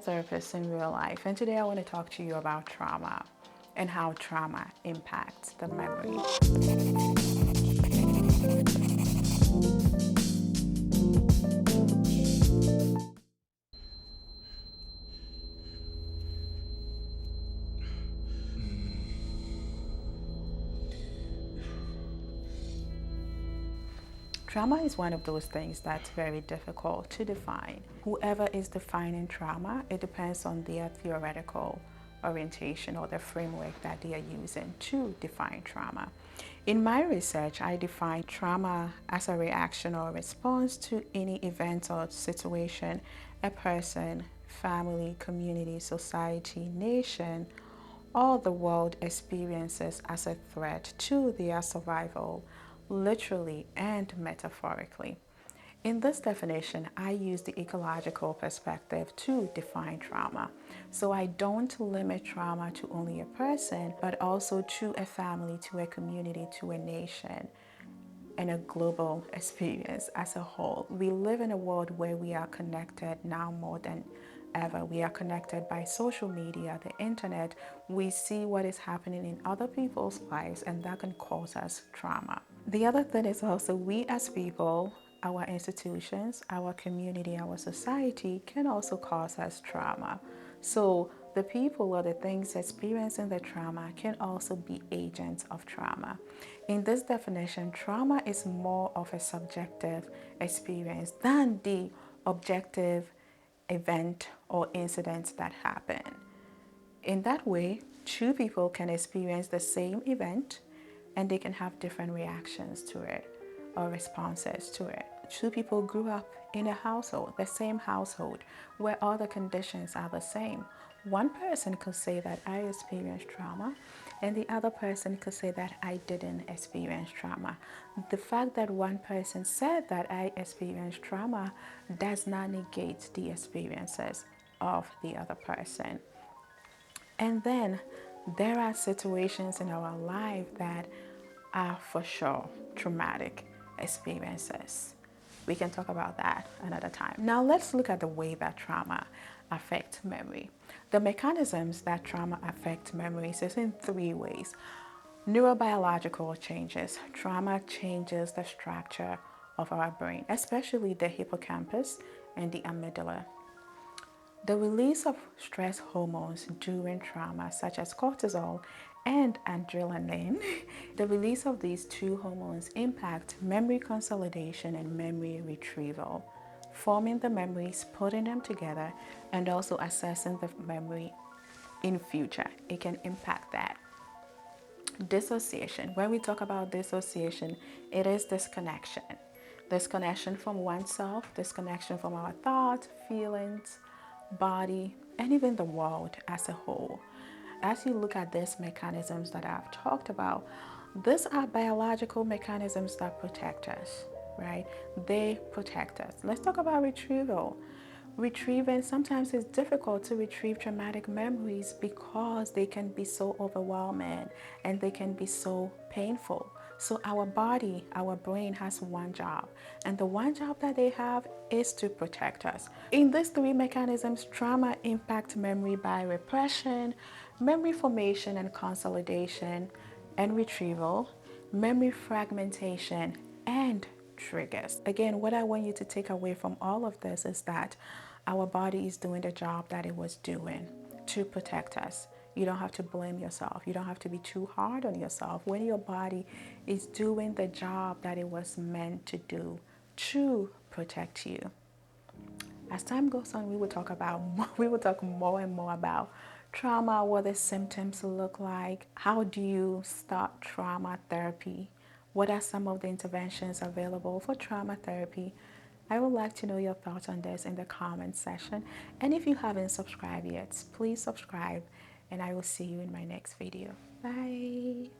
therapist in real life, and today I want to talk to you about trauma and how trauma impacts the memory. Trauma is one of those things that's very difficult to define. Whoever is defining trauma, it depends on their theoretical orientation or the framework that they are using to define trauma. In my research, I define trauma as a reaction or response to any event or situation a person, family, community, society, nation, or the world experiences as a threat to their survival, literally and metaphorically. In this definition, I use the ecological perspective to define trauma. So I don't limit trauma to only a person, but also to a family, to a community, to a nation, and a global experience as a whole. We live in a world where we are connected now more than ever. We are connected by social media, the internet. We see what is happening in other people's lives, and that can cause us trauma. The other thing is also we as people, our institutions, our community, our society can also cause us trauma. So the people or the things experiencing the trauma can also be agents of trauma. In this definition, trauma is more of a subjective experience than the objective event or incidents that happen. In that way, two people can experience the same event and they can have different reactions to it or responses to it. Two people grew up in a household, the same household, where all the conditions are the same. One person could say that I experienced trauma, and the other person could say that I didn't experience trauma. The fact that one person said that I experienced trauma does not negate the experiences of the other person. And then there are situations in our life that are for sure traumatic experiences. We can talk about that another time. Now let's look at the way that trauma affects memory. The mechanisms that trauma affect memories is in three ways. Neurobiological changes. Trauma changes the structure of our brain, especially the hippocampus and the amygdala. The release of stress hormones during trauma, such as cortisol and adrenaline, the release of these two hormones impact memory consolidation and memory retrieval, forming the memories, putting them together, and also assessing the memory in future. It can impact that. Dissociation. When we talk about dissociation, it is disconnection. Disconnection from oneself, disconnection from our thoughts, feelings, body, and even the world as a whole. As you look at these mechanisms that I've talked about, these are biological mechanisms that protect us, right? They protect us. Let's talk about retrieval. Retrieving, sometimes it's difficult to retrieve traumatic memories because they can be so overwhelming and they can be so painful. So our body, our brain has one job, and the one job that they have is to protect us. In these three mechanisms, trauma impacts memory by repression, memory formation and consolidation, and retrieval, memory fragmentation, and triggers. Again, what I want you to take away from all of this is that our body is doing the job that it was doing to protect us. You don't have to blame yourself. You don't have to be too hard on yourself when your body is doing the job that it was meant to do to protect you. As time goes on, we will talk more and more about trauma, what the symptoms look like, how do you start trauma therapy, what are some of the interventions available for trauma therapy. I would like to know your thoughts on this in the comment section. And if you haven't subscribed yet, please subscribe, and I will see you in my next video. Bye.